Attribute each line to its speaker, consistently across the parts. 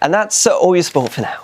Speaker 1: And that's all your sport for now.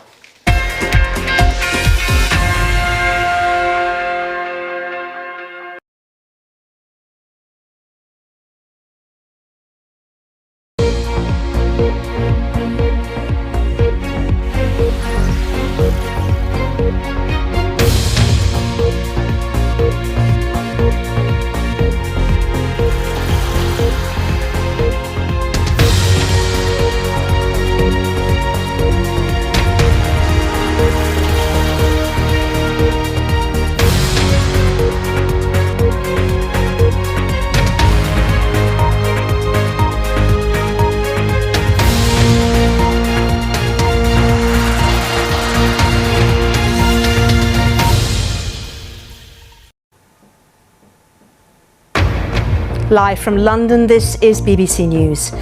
Speaker 2: Live from London, this is BBC News.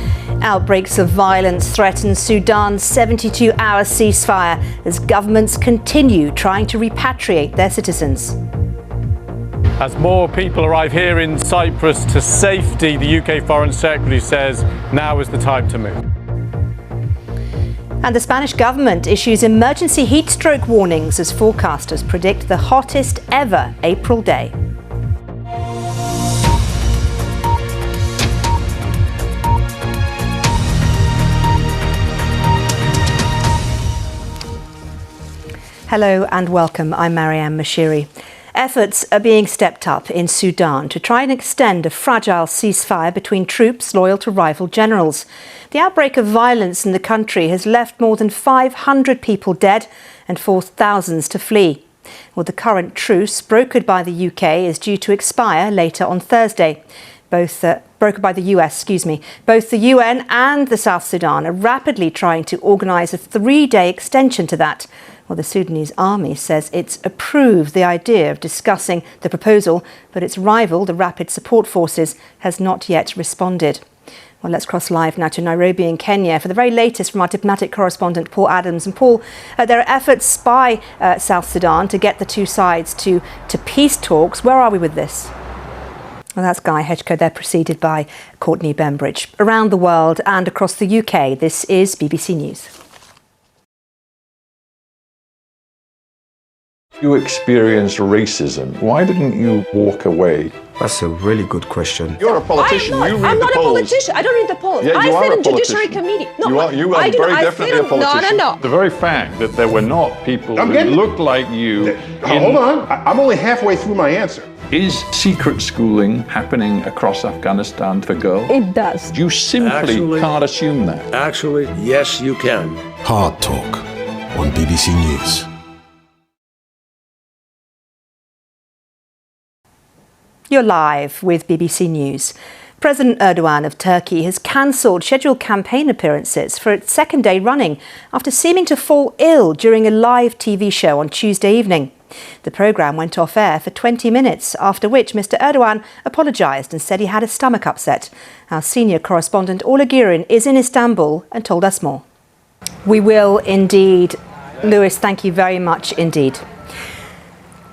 Speaker 2: Outbreaks of violence threaten Sudan's 72-hour ceasefire as governments continue trying to repatriate their citizens.
Speaker 3: As more people arrive here in Cyprus to safety, the UK Foreign Secretary says now is the time to move.
Speaker 2: And the Spanish government issues emergency heat stroke warnings as forecasters predict the hottest ever April day. Hello and welcome, I'm Maryam Moshiri. Efforts are being stepped up in Sudan to try and extend a fragile ceasefire between troops loyal to rival generals. The outbreak of violence in the country has left more than 500 people dead and forced thousands to flee. Well, the current truce, brokered by the UK, is due to expire later on Thursday. Brokered by the US, Both the UN and the South Sudan are rapidly trying to organise a 3-day extension to that. Well, the Sudanese army says it's approved the idea of discussing the proposal, but its rival, the Rapid Support Forces, has not yet responded. Well, let's cross live now to Nairobi in Kenya for the very latest from our diplomatic correspondent, Paul Adams. And Paul, there are efforts by South Sudan to get the two sides to peace talks. Where are we with this? Well, that's Guy Hedgecoe there, preceded by Courtney Bembridge. Around the world and across the UK, this is BBC News.
Speaker 4: You experienced racism. Why didn't you walk away?
Speaker 5: That's a really good question.
Speaker 4: You're a politician.
Speaker 6: I'm not a politician. I don't read the polls.
Speaker 4: Yeah,
Speaker 6: I
Speaker 4: you are
Speaker 6: sit
Speaker 4: a
Speaker 6: in Judiciary
Speaker 4: politician.
Speaker 6: Committee.
Speaker 4: You are very definitely a politician.
Speaker 6: No.
Speaker 4: The very fact that there were not people who looked like you.
Speaker 7: Hold on. I'm only halfway through my answer.
Speaker 4: Is secret schooling happening across Afghanistan for girls?
Speaker 6: It does.
Speaker 4: You simply can't assume that.
Speaker 5: Actually, yes, you can.
Speaker 8: Hard Talk on BBC News.
Speaker 2: You're live with BBC News. President Erdogan of Turkey has cancelled scheduled campaign appearances for its second day running after seeming to fall ill during a live TV show on Tuesday evening. The programme went off air for 20 minutes, after which Mr Erdogan apologised and said he had a stomach upset. Our senior correspondent Orla Gurin is in Istanbul and told us more. We will indeed. Lewis, thank you very much indeed.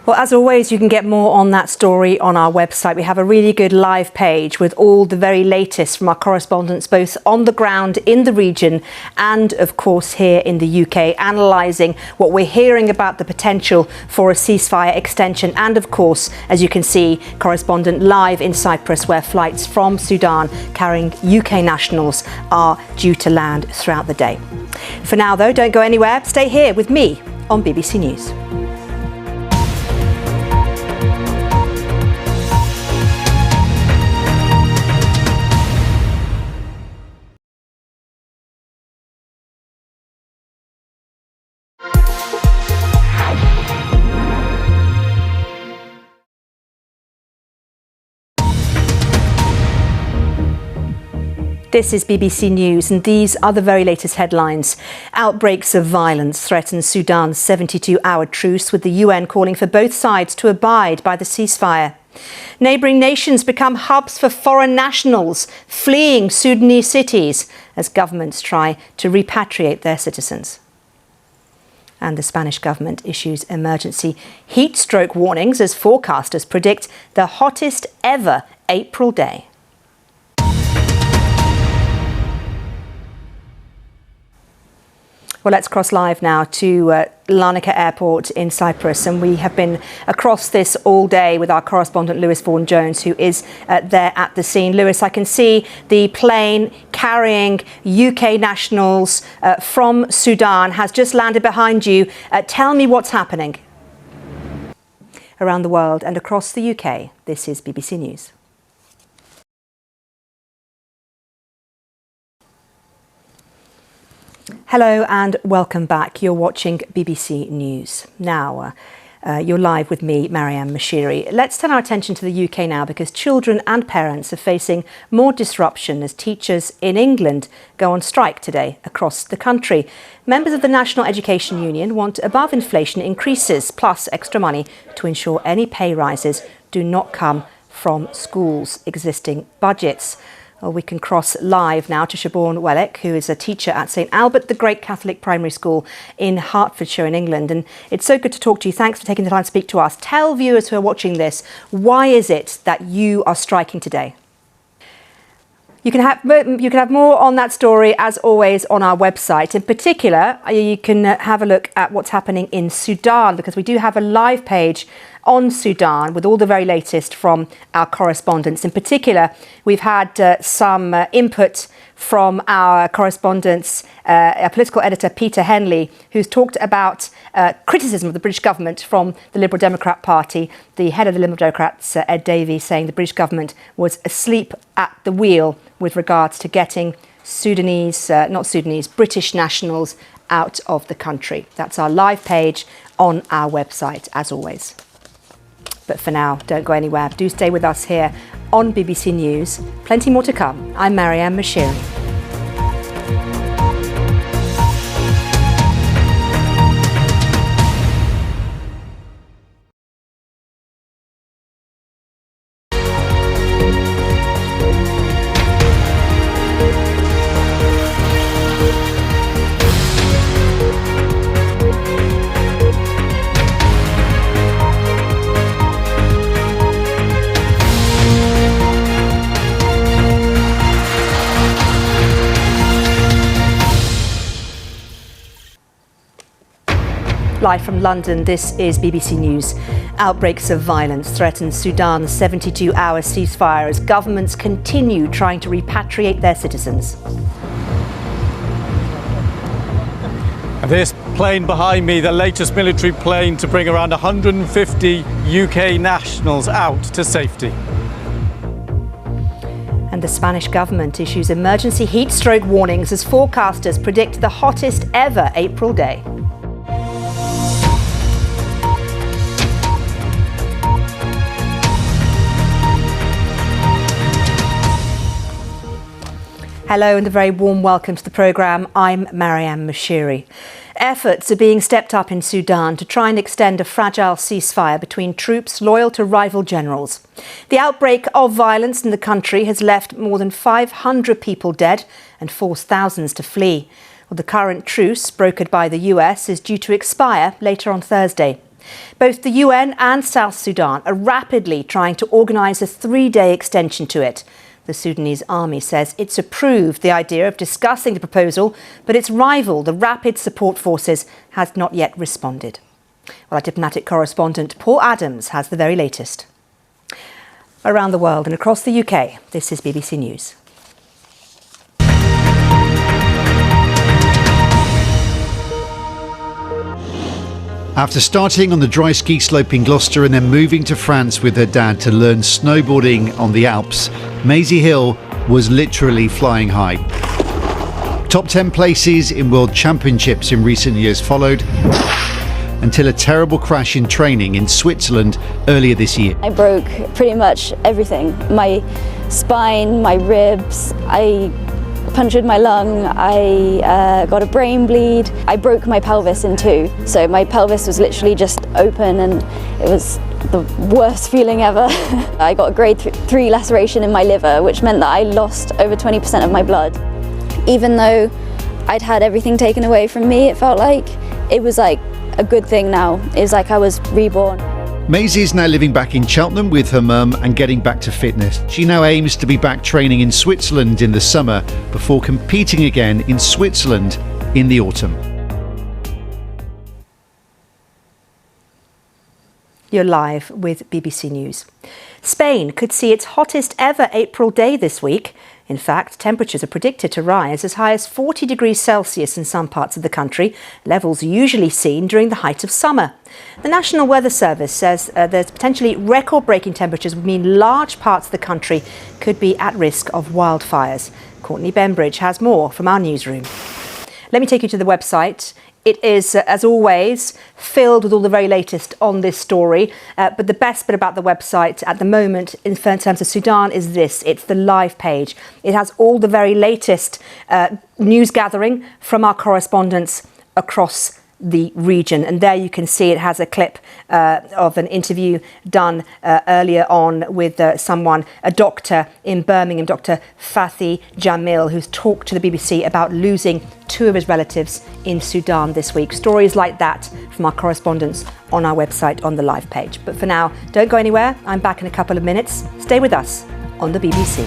Speaker 2: Well, as always, you can get more on that story on our website. We have a really good live page with all the very latest from our correspondents, both on the ground in the region and, of course, here in the UK, analysing what we're hearing about the potential for a ceasefire extension. And, of course, as you can see, correspondent live in Cyprus, where flights from Sudan carrying UK nationals are due to land throughout the day. For now, though, don't go anywhere. Stay here with me on BBC News. This is BBC News, and these are the very latest headlines. Outbreaks of violence threaten Sudan's 72-hour truce, with the UN calling for both sides to abide by the ceasefire. Neighbouring nations become hubs for foreign nationals fleeing Sudanese cities as governments try to repatriate their citizens. And the Spanish government issues emergency heat stroke warnings as forecasters predict the hottest ever April day. Well, let's cross live now to Larnaca Airport in Cyprus, and we have been across this all day with our correspondent Lewis Vaughan-Jones, who is there at the scene. Lewis, I can see the plane carrying UK nationals from Sudan has just landed behind you. Tell me what's happening around the world and across the UK. This is BBC News. Hello and welcome back. You're watching BBC News. Now, you're live with me, Maryam Moshiri. Let's turn our attention to the UK now, because children and parents are facing more disruption as teachers in England go on strike today across the country. Members of the National Education Union want above inflation increases plus extra money to ensure any pay rises do not come from schools' existing budgets. Well, we can cross live now to Siobhan Wellick, who is a teacher at St Albert the Great Catholic Primary School in Hertfordshire in England. And it's so good to talk to you. Thanks for taking the time to speak to us. Tell viewers who are watching this, why is it that you are striking today? You can have more on that story, as always, on our website. In particular, you can have a look at what's happening in Sudan, because we do have a live page on Sudan with all the very latest from our correspondents. In particular, we've had some input from our correspondents, our political editor Peter Henley, who's talked about criticism of the British government from the Liberal Democrat Party. The head of the Liberal Democrats, Ed Davey, saying the British government was asleep at the wheel with regards to getting British nationals out of the country. That's our live page on our website, as always. But for now, don't go anywhere. Do stay with us here on BBC News. Plenty more to come. I'm Maryam Moshiri. Live from London, this is BBC News. Outbreaks of violence threaten Sudan's 72-hour ceasefire as governments continue trying to repatriate their citizens.
Speaker 3: And this plane behind me, the latest military plane to bring around 150 UK nationals out to safety.
Speaker 2: And the Spanish government issues emergency heat stroke warnings as forecasters predict the hottest ever April day. Hello and a very warm welcome to the programme. I'm Maryam Moshiri. Efforts are being stepped up in Sudan to try and extend a fragile ceasefire between troops loyal to rival generals. The outbreak of violence in the country has left more than 500 people dead and forced thousands to flee. Well, the current truce, brokered by the US, is due to expire later on Thursday. Both the UN and South Sudan are rapidly trying to organise a 3-day extension to it. The Sudanese army says it's approved the idea of discussing the proposal, but its rival, the Rapid Support Forces, has not yet responded. Well, our diplomatic correspondent Paul Adams has the very latest. Around the world and across the UK, this is BBC News.
Speaker 9: After starting on the dry ski slope in Gloucester and then moving to France with her dad to learn snowboarding on the Alps, Maisie Hill was literally flying high. Top 10 places in World Championships in recent years followed, until a terrible crash in training in Switzerland earlier this year.
Speaker 10: I broke pretty much everything. My spine, my ribs, I punctured my lung, I got a brain bleed. I broke my pelvis in two. So my pelvis was literally just open and it was the worst feeling ever. I got a grade 3 laceration in my liver, which meant that I lost over 20% of my blood. Even though I'd had everything taken away from me, it felt like it was like a good thing now. It was like I was reborn.
Speaker 9: Maisie is now living back in Cheltenham with her mum and getting back to fitness. She now aims to be back training in Switzerland in the summer before competing again in Switzerland in the autumn.
Speaker 2: You're live with BBC News. Spain could see its hottest ever April day this week. In fact, temperatures are predicted to rise as high as 40 degrees Celsius in some parts of the country, levels usually seen during the height of summer. The National Weather Service says there's potentially record-breaking temperatures would mean large parts of the country could be at risk of wildfires. Courtney Bembridge has more from our newsroom. Let me take you to the website. It is, as always, filled with all the very latest on this story. But the best bit about the website at the moment in terms of Sudan is this. It's the live page. It has all the very latest news gathering from our correspondents across the region. And there you can see it has a clip of an interview done earlier on with a doctor in Birmingham, Dr. Fathi Jamil, who's talked to the BBC about losing two of his relatives in Sudan this week. Stories like that from our correspondents on our website on the live page. But for now, don't go anywhere. I'm back in a couple of minutes. Stay with us on the BBC.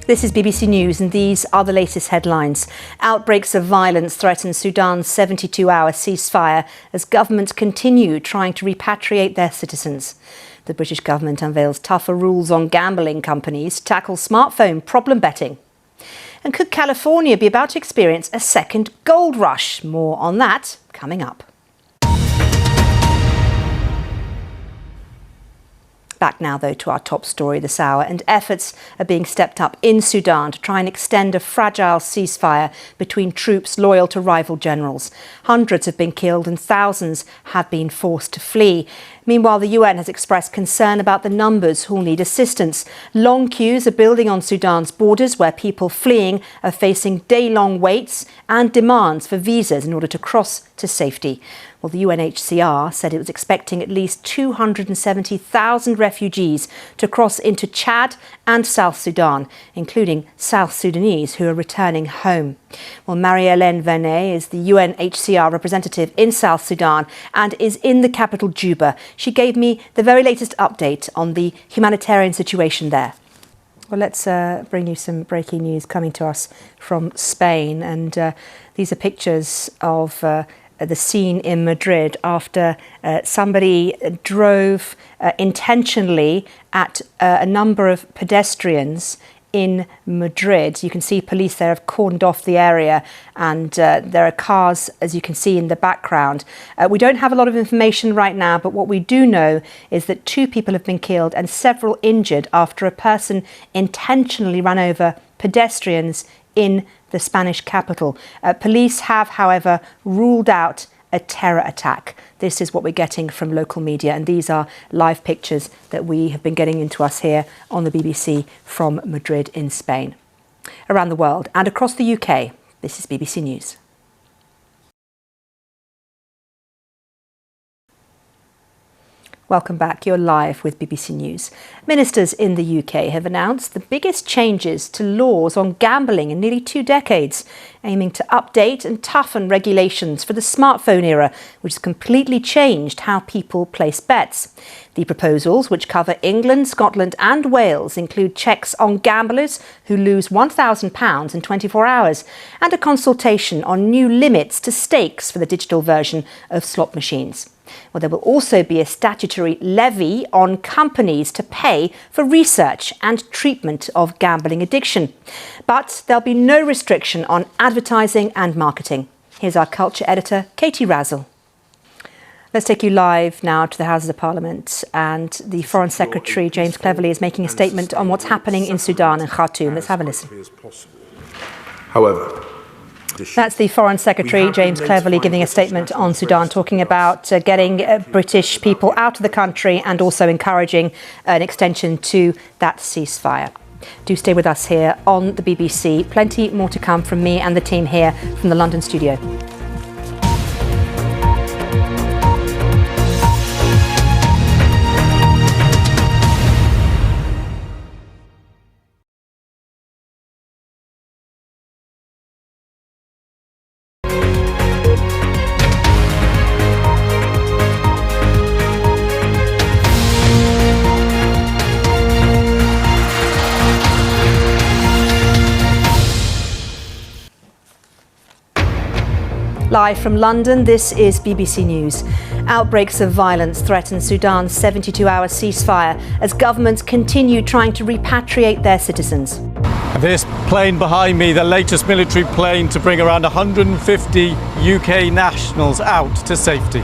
Speaker 2: This is BBC News and these are the latest headlines. Outbreaks of violence threaten Sudan's 72-hour ceasefire as governments continue trying to repatriate their citizens. The British government unveils tougher rules on gambling companies to tackle smartphone problem betting. And could California be about to experience a second gold rush? More on that coming up. Back now, though, to our top story this hour, and efforts are being stepped up in Sudan to try and extend a fragile ceasefire between troops loyal to rival generals. Hundreds have been killed and thousands have been forced to flee. Meanwhile, the UN has expressed concern about the numbers who will need assistance. Long queues are building on Sudan's borders, where people fleeing are facing day-long waits and demands for visas in order to cross to safety. Well, the UNHCR said it was expecting at least 270,000 refugees to cross into Chad and South Sudan, including South Sudanese who are returning home. Well, Maryam is the UNHCR representative in South Sudan and is in the capital, Juba. She gave me the very latest update on the humanitarian situation there. Well, let's bring you some breaking news coming to us from Spain. And these are pictures of the scene in Madrid after somebody drove intentionally at a number of pedestrians in Madrid. You can see police there have cordoned off the area and there are cars, as you can see in the background. We don't have a lot of information right now, but what we do know is that 2 people have been killed and several injured after a person intentionally ran over pedestrians in the Spanish capital. Police have, however, ruled out a terror attack. This is what we're getting from local media, and these are live pictures that we have been getting into us here on the BBC from Madrid in Spain. Around the world and across the UK, this is BBC News. Welcome back. You're live with BBC News. Ministers in the UK have announced the biggest changes to laws on gambling in nearly 2 decades, aiming to update and toughen regulations for the smartphone era, which has completely changed how people place bets. The proposals, which cover England, Scotland and Wales, include checks on gamblers who lose £1,000 in 24 hours and a consultation on new limits to stakes for the digital version of slot machines. Well, there will also be a statutory levy on companies to pay for research and treatment of gambling addiction. But there'll be no restriction on advertising and marketing. Here's our culture editor, Katie Razzle. Let's take you live now to the Houses of Parliament, and the Foreign Secretary, James Cleverly, is making a statement on what's happening in Sudan and Khartoum. Let's have a listen.
Speaker 5: However,
Speaker 2: that's the Foreign Secretary, James Cleverly, giving a statement on Sudan, talking about getting British people out of the country and also encouraging an extension to that ceasefire. Do stay with us here on the BBC. Plenty more to come from me and the team here from the London studio. Live from London, this is BBC News. Outbreaks of violence threaten Sudan's 72-hour ceasefire as governments continue trying to repatriate their citizens.
Speaker 3: This plane behind me, the latest military plane to bring around 150 UK nationals out to safety.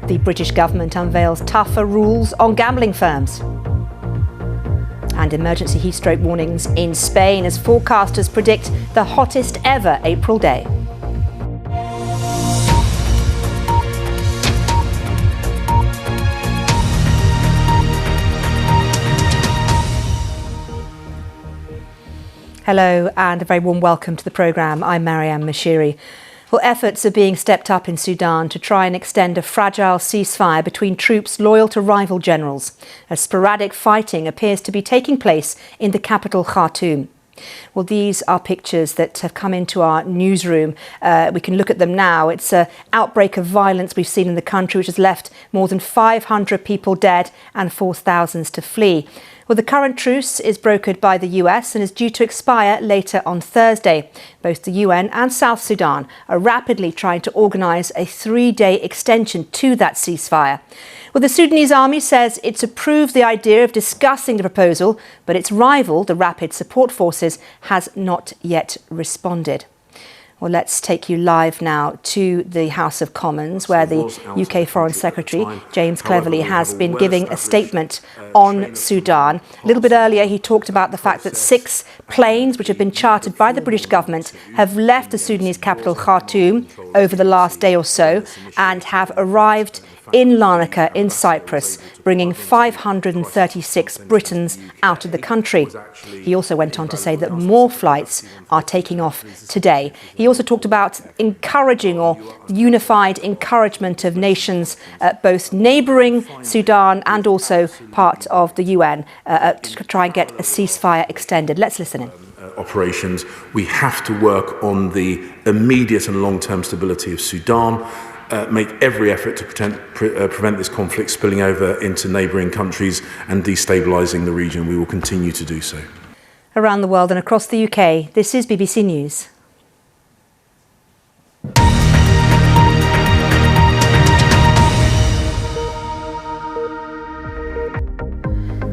Speaker 2: The British government unveils tougher rules on gambling firms. And emergency heatstroke warnings in Spain as forecasters predict the hottest ever April day. Hello and a very warm welcome to the programme. I'm Maryam Moshiri. Well, efforts are being stepped up in Sudan to try and extend a fragile ceasefire between troops loyal to rival generals, as sporadic fighting appears to be taking place in the capital Khartoum. Well, these are pictures that have come into our newsroom. We can look at them now. It's an outbreak of violence we've seen in the country, which has left more than 500 people dead and forced thousands to flee. Well, the current truce is brokered by the US and is due to expire later on Thursday. Both the UN and South Sudan are rapidly trying to organise a 3-day extension to that ceasefire. Well, the Sudanese army says it's approved the idea of discussing the proposal, but its rival, the Rapid Support Forces, has not yet responded. Well, let's take you live now to the House of Commons, where the UK Foreign Secretary, James Cleverly, has been giving a statement on Sudan. A little bit earlier, he talked about the fact that 6 planes, which have been chartered by the British government, have left the Sudanese capital, Khartoum, over the last day or so, and have arrived in Larnaca in Cyprus, bringing 536 Britons out of the country. He also went on to say that more flights are taking off today. He also talked about encouraging or unified encouragement of nations, both neighbouring Sudan and also part of the UN, to try and get a ceasefire extended. Let's listen in.
Speaker 5: Operations, we have to work on the immediate and long-term stability of Sudan. Make every effort to prevent this conflict spilling over into neighbouring countries and destabilising the region. We will continue to do so.
Speaker 2: Around the world and across the UK, this is BBC News.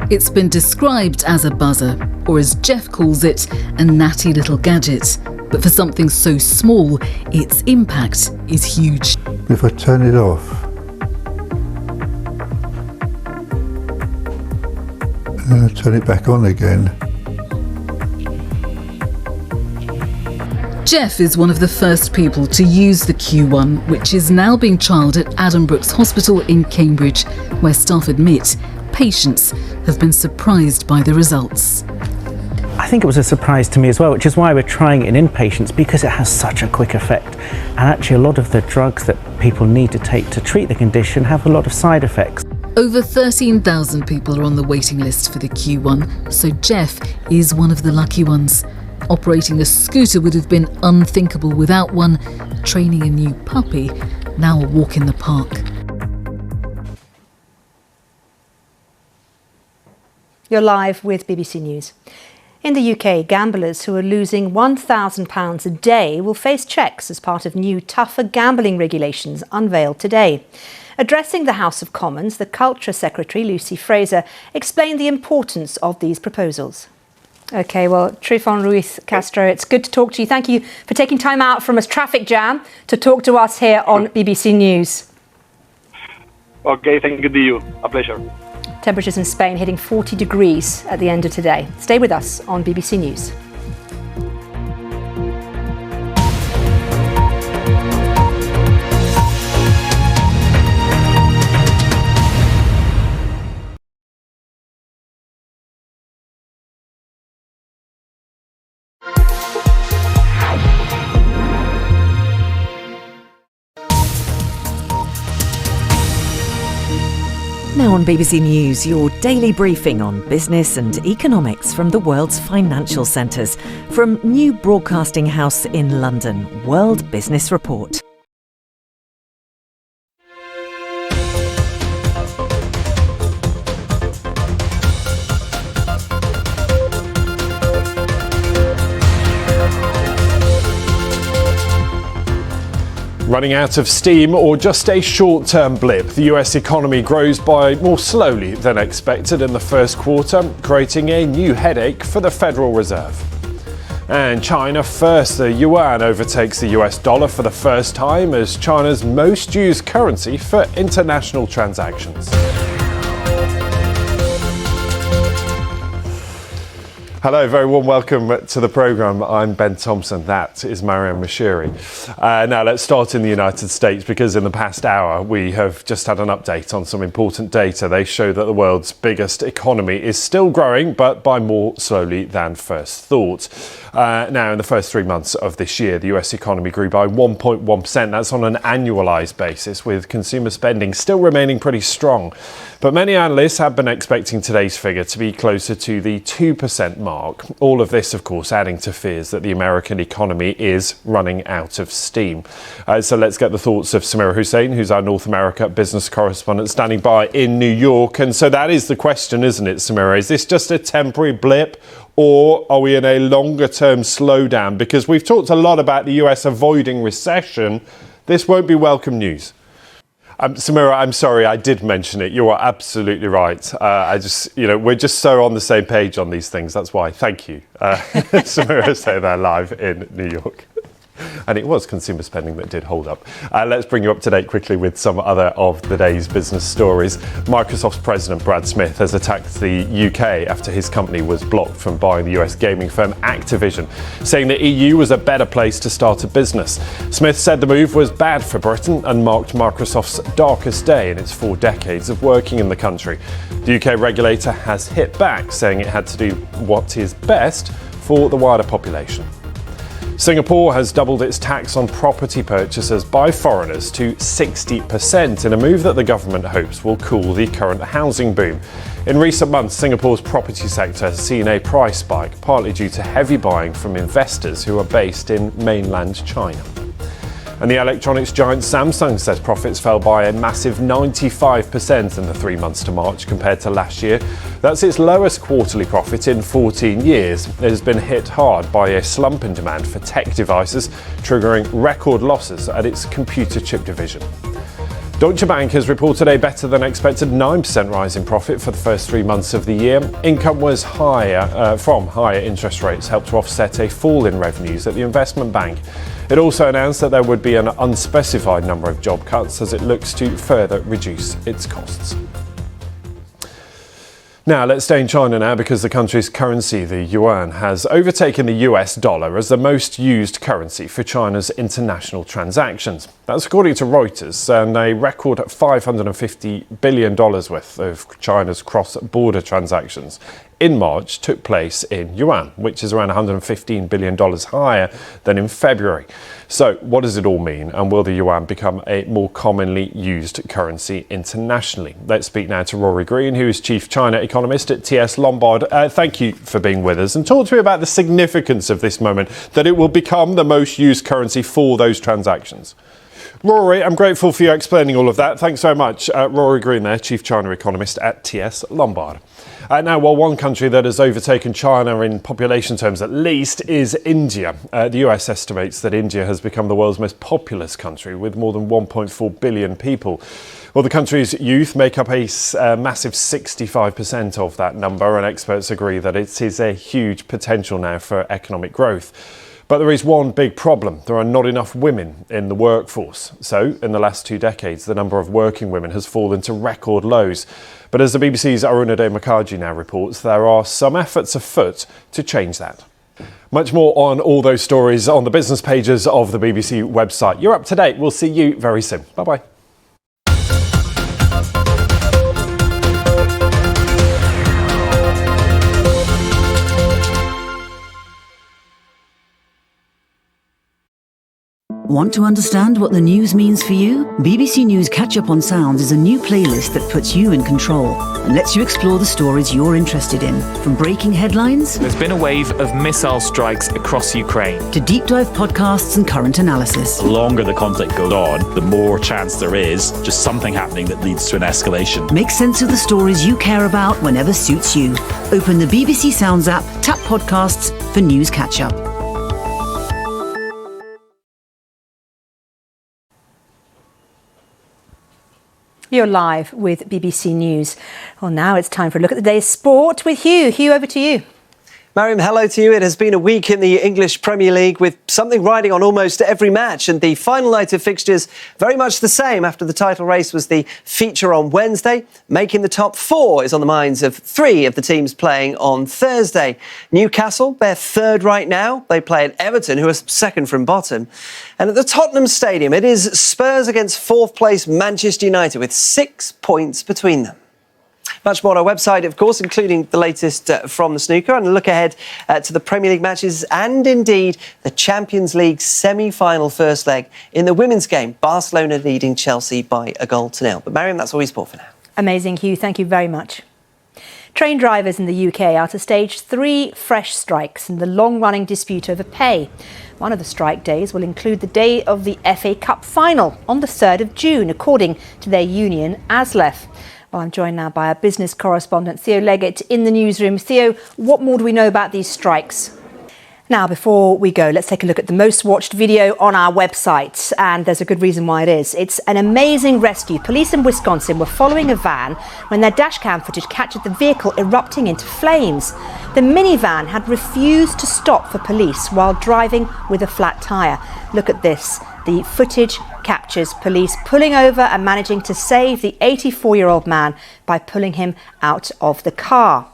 Speaker 11: It's been described as a buzzer, or as Jeff calls it, a natty little gadget. But for something so small, its impact is huge.
Speaker 12: If I turn it off, and then I turn it back on again.
Speaker 11: Jeff is one of the first people to use the Q1, which is now being trialled at Addenbrooke's Hospital in Cambridge, where staff admit patients have been surprised by the results.
Speaker 13: I think it was a surprise to me as well, which is why we're trying it in inpatients, because it has such a quick effect. And actually a lot of the drugs that people need to take to treat the condition have a lot of side effects.
Speaker 11: Over 13,000 people are on the waiting list for the Q1, so Jeff is one of the lucky ones. Operating a scooter would have been unthinkable without one. Training a new puppy, now a walk in the park.
Speaker 2: You're live with BBC News. In the UK, gamblers who are losing £1,000 a day will face checks as part of new, tougher gambling regulations unveiled today. Addressing the House of Commons, the Culture Secretary, Lucy Fraser, explained the importance of these proposals. OK, well, Trifon Ruiz Castro, it's good to talk to you. Thank you for taking time out from a traffic jam to talk to us here on BBC News.
Speaker 14: OK, thank you to you. A pleasure.
Speaker 2: Temperatures in Spain hitting 40 degrees at the end of today. Stay with us on BBC News.
Speaker 15: Now on BBC News, your daily briefing on business and economics from the world's financial centres. From new broadcasting house in London, World Business Report.
Speaker 16: Running out of steam or just a short-term blip, the US economy grows by more slowly than expected in the first quarter, creating a new headache for the Federal Reserve. And China first, the yuan overtakes the US dollar for the first time as China's most used currency for international transactions. Hello, very warm welcome to the programme. I'm Ben Thompson. That is Maryam Moshiri. Now let's start in the United States because in the past hour we have just had an update on some important data. They show that the world's biggest economy is still growing, but by more slowly than first thought. Now, in the first 3 months of this year, the US economy grew by 1.1%. That's on an annualised basis, with consumer spending still remaining pretty strong. But many analysts have been expecting today's figure to be closer to the 2% mark. All of this, of course, adding to fears that the American economy is running out of steam. So let's get the thoughts of Samira Hussain, who's our North America business correspondent, standing by in New York. And so that is the question, isn't it, Samira? Is this just a temporary blip? Or are we in a longer-term slowdown? Because we've talked a lot about the US avoiding recession. This won't be welcome news. Samira, I'm sorry, I did mention it. You are absolutely right. We're just so on the same page on these things. That's why. Thank you. Samira say that live in New York. And it was consumer spending that did hold up. Let's bring you up to date quickly with some other of the day's business stories. Microsoft's president, Brad Smith, has attacked the UK after his company was blocked from buying the US gaming firm Activision, saying the EU was a better place to start a business. Smith said the move was bad for Britain and marked Microsoft's darkest day in its 4 decades of working in the country. The UK regulator has hit back, saying it had to do what is best for the wider population. Singapore has doubled its tax on property purchases by foreigners to 60% in a move that the government hopes will cool the current housing boom. In recent months, Singapore's property sector has seen a price spike, partly due to heavy buying from investors who are based in mainland China. And the electronics giant Samsung says profits fell by a massive 95% in the 3 months to March compared to last year. That's its lowest quarterly profit in 14 years. It has been hit hard by a slump in demand for tech devices, triggering record losses at its computer chip division. Deutsche Bank has reported a better than expected 9% rise in profit for the first 3 months of the year. Income was higher from higher interest rates, helped to offset a fall in revenues at the investment bank. It also announced that there would be an unspecified number of job cuts as it looks to further reduce its costs. Now, let's stay in China now because the country's currency, the yuan, has overtaken the US dollar as the most used currency for China's international transactions. That's according to Reuters, and a record $550 billion worth of China's cross-border transactions in March took place in yuan, which is around $115 billion higher than in February. So what does it all mean, and will the yuan become a more commonly used currency internationally? Let's speak now to Rory Green, who is Chief China Economist at TS Lombard. Thank you for being with us, and talk to me about the significance of this moment, that it will become the most used currency for those transactions. Rory, I'm grateful for you explaining all of that. Thanks so much. Rory Green there, Chief China Economist at TS Lombard. Now, while one country that has overtaken China in population terms at least is India. The US estimates that India has become the world's most populous country with more than 1.4 billion people. Well, the country's youth make up a massive 65% of that number, and experts agree that it is a huge potential now for economic growth. But there is one big problem. There are not enough women in the workforce. So, in the last 2 decades, the number of working women has fallen to record lows. But as the BBC's Arunadeh Mukherjee now reports, there are some efforts afoot to change that. Much more on all those stories on the business pages of the BBC website. You're up to date. We'll see you very soon. Bye-bye.
Speaker 17: Want to understand what the news means for you? BBC News Catch Up on Sounds is a new playlist that puts you in control and lets you explore the stories you're interested in. From breaking headlines...
Speaker 18: There's been a wave of missile strikes across Ukraine.
Speaker 17: ...to deep dive podcasts and current analysis.
Speaker 19: The longer the conflict goes on, the more chance there is just something happening that leads to an escalation.
Speaker 17: Make sense of the stories you care about whenever suits you. Open the BBC Sounds app, tap podcasts for News Catch Up.
Speaker 2: You're live with BBC News. Well, now it's time for a look at the day's sport with Hugh. Hugh, over to you.
Speaker 1: Mariam, hello to you. It has been a week in the English Premier League with something riding on almost every match, and the final night of fixtures very much the same after the title race was the feature on Wednesday. Making the top four is on the minds of three of the teams playing on Thursday. Newcastle, they're third right now. They play at Everton, who are second from bottom. And at the Tottenham Stadium, it is Spurs against fourth place Manchester United with 6 points between them. Much more on our website, of course, including the latest from the snooker, and a look ahead to the Premier League matches and indeed the Champions League semi-final first leg in the women's game. Barcelona leading Chelsea by 1-0. But Mariam, that's all we sport for now.
Speaker 2: Amazing, Hugh. Thank you very much. Train drivers in the UK are to stage 3 fresh strikes in the long-running dispute over pay. One of the strike days will include the day of the FA Cup final on the 3rd of June, according to their union, ASLEF. Well, I'm joined now by our business correspondent, Theo Leggett, in the newsroom. Theo, what more do we know about these strikes? Now, before we go, let's take a look at the most watched video on our website. And there's a good reason why it is. It's an amazing rescue. Police in Wisconsin were following a van when their dashcam footage captured the vehicle erupting into flames. The minivan had refused to stop for police while driving with a flat tyre. Look at this. The footage captures police pulling over and managing to save the 84-year-old man by pulling him out of the car.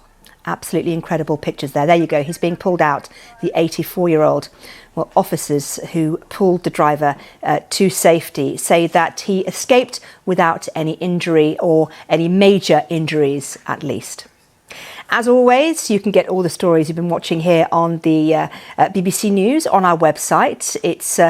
Speaker 2: Absolutely incredible pictures there. There you go. He's being pulled out, the 84-year-old. Well, officers who pulled the driver to safety say that he escaped without any injury or any major injuries, at least. As always, you can get all the stories you've been watching here on the BBC News on our website. It's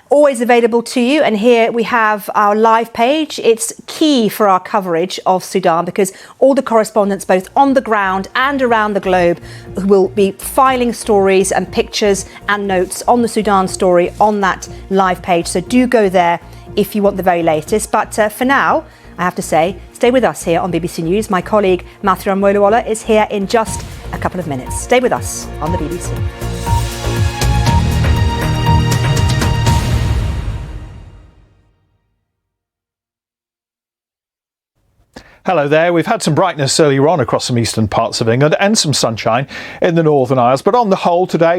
Speaker 2: always available to you, and here we have our live page. It's key for our coverage of Sudan because all the correspondents both on the ground and around the globe will be filing stories and pictures and notes on the Sudan story on that live page, so do go there if you want the very latest. But for now, I have to say, stay with us here on BBC News. My colleague Maryam is here in just a couple of minutes. Stay with us on the BBC.
Speaker 3: Hello there. We've had some brightness earlier on across some eastern parts of England and some sunshine in the Northern Isles, but on the whole today